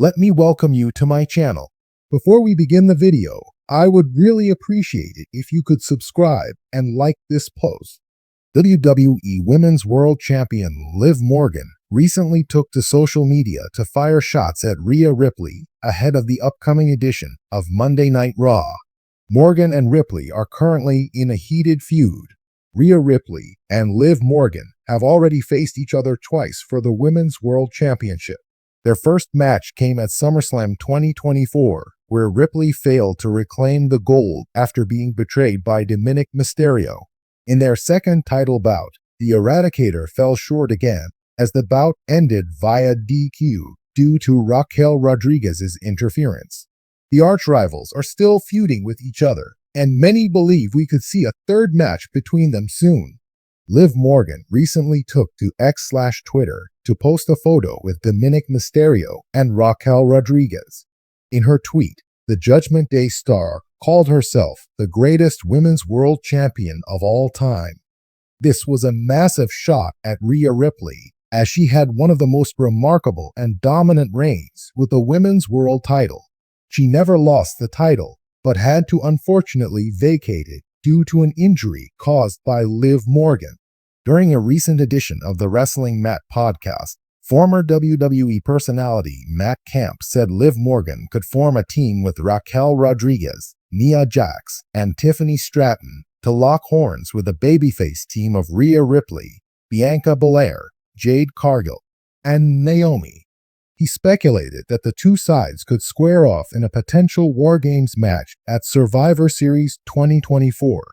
Let me welcome you to my channel. Before we begin the video, I would really appreciate it if you could subscribe and like this post. WWE Women's World Champion Liv Morgan recently took to social media to fire shots at Rhea Ripley ahead of the upcoming edition of Monday Night Raw. Morgan and Ripley are currently in a heated feud. Rhea Ripley and Liv Morgan have already faced each other twice for the Women's World Championship. Their first match came at SummerSlam 2024, where Ripley failed to reclaim the gold after being betrayed by Dominik Mysterio. In their second title bout, the Eradicator fell short again, as the bout ended via DQ due to Raquel Rodriguez's interference. The arch-rivals are still feuding with each other, and many believe we could see a third match between them soon. Liv Morgan recently took to X/Twitter to post a photo with Dominik Mysterio and Raquel Rodriguez. In her tweet, the Judgment Day star called herself the greatest women's world champion of all time. This was a massive shot at Rhea Ripley, as she had one of the most remarkable and dominant reigns with the women's world title. She never lost the title, but had to unfortunately vacate it due to an injury caused by Liv Morgan. During a recent edition of the Wrestling Mat podcast, former WWE personality Matt Camp said Liv Morgan could form a team with Raquel Rodriguez, Nia Jax, and Tiffany Stratton to lock horns with a babyface team of Rhea Ripley, Bianca Belair, Jade Cargill, and Naomi. He speculated that the two sides could square off in a potential War Games match at Survivor Series 2024.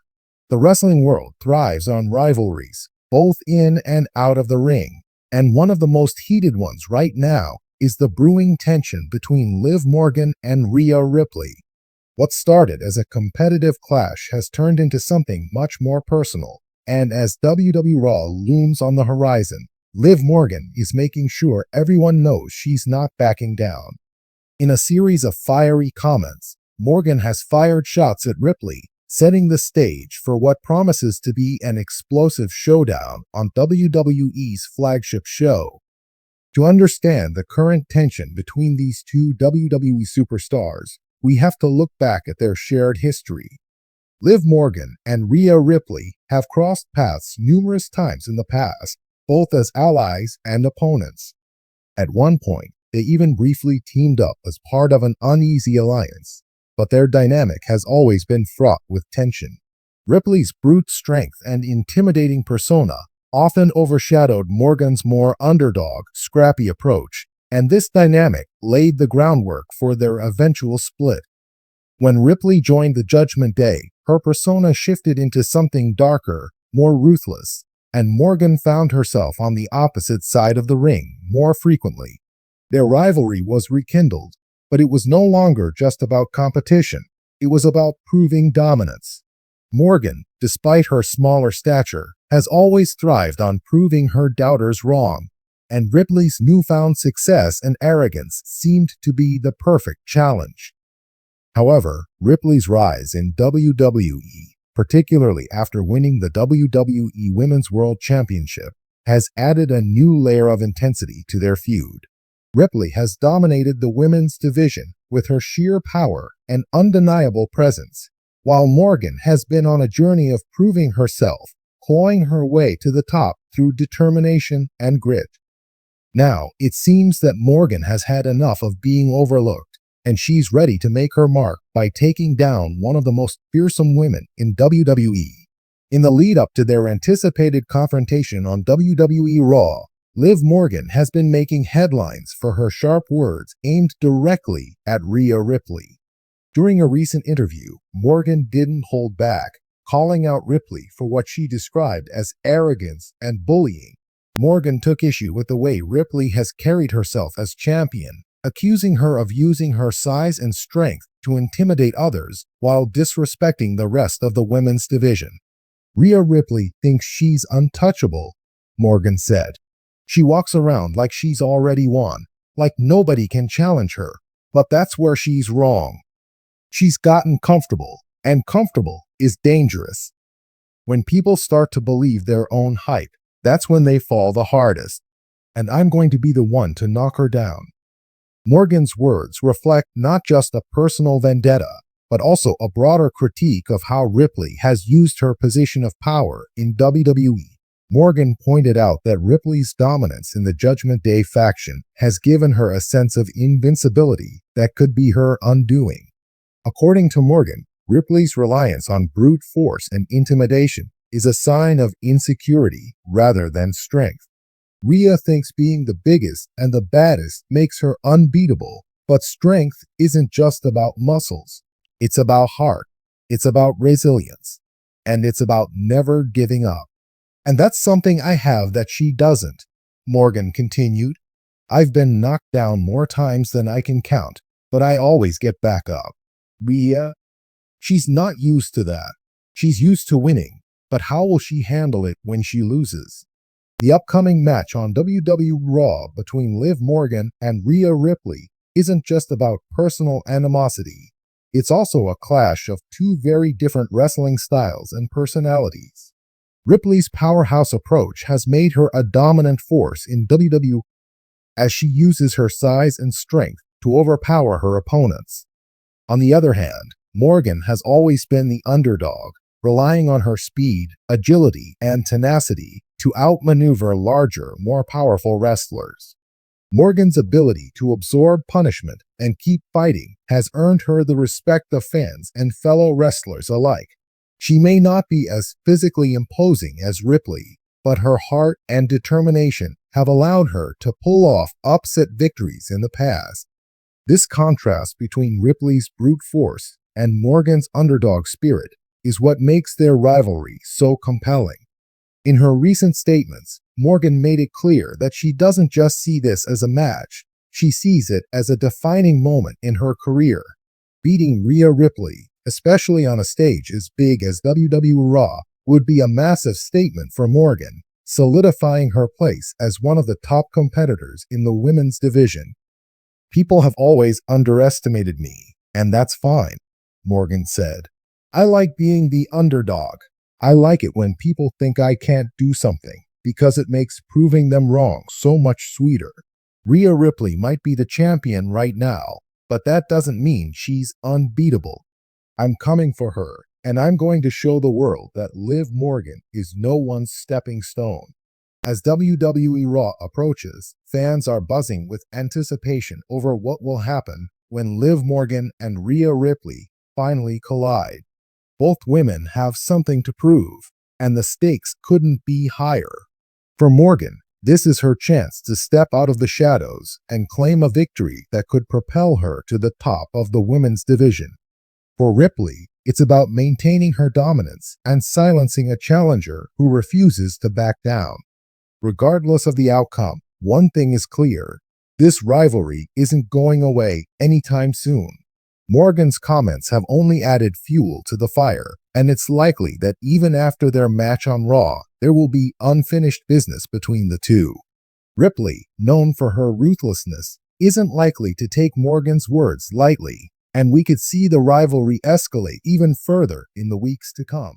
The wrestling world thrives on rivalries, both in and out of the ring, and one of the most heated ones right now is the brewing tension between Liv Morgan and Rhea Ripley. What started as a competitive clash has turned into something much more personal, and as WWE Raw looms on the horizon, Liv Morgan is making sure everyone knows she's not backing down. In a series of fiery comments, Morgan has fired shots at Ripley, setting the stage for what promises to be an explosive showdown on WWE's flagship show. To understand the current tension between these two WWE superstars, we have to look back at their shared history. Liv Morgan and Rhea Ripley have crossed paths numerous times in the past, both as allies and opponents. At one point, they even briefly teamed up as part of an uneasy alliance, but their dynamic has always been fraught with tension. Ripley's brute strength and intimidating persona often overshadowed Morgan's more underdog, scrappy approach, and this dynamic laid the groundwork for their eventual split. When Ripley joined the Judgment Day, her persona shifted into something darker, more ruthless, and Morgan found herself on the opposite side of the ring more frequently. Their rivalry was rekindled, but it was no longer just about competition. It was about proving dominance. Morgan, despite her smaller stature, has always thrived on proving her doubters wrong, and Ripley's newfound success and arrogance seemed to be the perfect challenge. However, Ripley's rise in WWE, particularly after winning the WWE Women's World Championship, has added a new layer of intensity to their feud. Ripley has dominated the women's division with her sheer power and undeniable presence, while Morgan has been on a journey of proving herself, clawing her way to the top through determination and grit. Now, it seems that Morgan has had enough of being overlooked, and she's ready to make her mark by taking down one of the most fearsome women in WWE. In the lead-up to their anticipated confrontation on WWE Raw, Liv Morgan has been making headlines for her sharp words aimed directly at Rhea Ripley. During a recent interview, Morgan didn't hold back, calling out Ripley for what she described as arrogance and bullying. Morgan took issue with the way Ripley has carried herself as champion, accusing her of using her size and strength to intimidate others while disrespecting the rest of the women's division. Rhea Ripley thinks she's untouchable, Morgan said. She walks around like she's already won, like nobody can challenge her, but that's where she's wrong. She's gotten comfortable, and comfortable is dangerous. When people start to believe their own hype, that's when they fall the hardest, and I'm going to be the one to knock her down. Morgan's words reflect not just a personal vendetta, but also a broader critique of how Ripley has used her position of power in WWE. Morgan pointed out that Ripley's dominance in the Judgment Day faction has given her a sense of invincibility that could be her undoing. According to Morgan, Ripley's reliance on brute force and intimidation is a sign of insecurity rather than strength. Rhea thinks being the biggest and the baddest makes her unbeatable, but strength isn't just about muscles. It's about heart, it's about resilience, and it's about never giving up. And that's something I have that she doesn't, Morgan continued. I've been knocked down more times than I can count, but I always get back up. Rhea? She's not used to that. She's used to winning, but how will she handle it when she loses? The upcoming match on WWE Raw between Liv Morgan and Rhea Ripley isn't just about personal animosity. It's also a clash of two very different wrestling styles and personalities. Ripley's powerhouse approach has made her a dominant force in WWE as she uses her size and strength to overpower her opponents. On the other hand, Morgan has always been the underdog, relying on her speed, agility, and tenacity to outmaneuver larger, more powerful wrestlers. Morgan's ability to absorb punishment and keep fighting has earned her the respect of fans and fellow wrestlers alike. She may not be as physically imposing as Ripley, but her heart and determination have allowed her to pull off upset victories in the past. This contrast between Ripley's brute force and Morgan's underdog spirit is what makes their rivalry so compelling. In her recent statements, Morgan made it clear that she doesn't just see this as a match, she sees it as a defining moment in her career. Beating Rhea Ripley, especially on a stage as big as WWE Raw, would be a massive statement for Morgan, solidifying her place as one of the top competitors in the women's division. People have always underestimated me, and that's fine, Morgan said. I like being the underdog. I like it when people think I can't do something, because it makes proving them wrong so much sweeter. Rhea Ripley might be the champion right now, but that doesn't mean she's unbeatable. I'm coming for her, and I'm going to show the world that Liv Morgan is no one's stepping stone. As WWE Raw approaches, fans are buzzing with anticipation over what will happen when Liv Morgan and Rhea Ripley finally collide. Both women have something to prove, and the stakes couldn't be higher. For Morgan, this is her chance to step out of the shadows and claim a victory that could propel her to the top of the women's division. For Ripley, it's about maintaining her dominance and silencing a challenger who refuses to back down. Regardless of the outcome, one thing is clear: this rivalry isn't going away anytime soon. Morgan's comments have only added fuel to the fire, and it's likely that even after their match on Raw, there will be unfinished business between the two. Ripley, known for her ruthlessness, isn't likely to take Morgan's words lightly, and we could see the rivalry escalate even further in the weeks to come.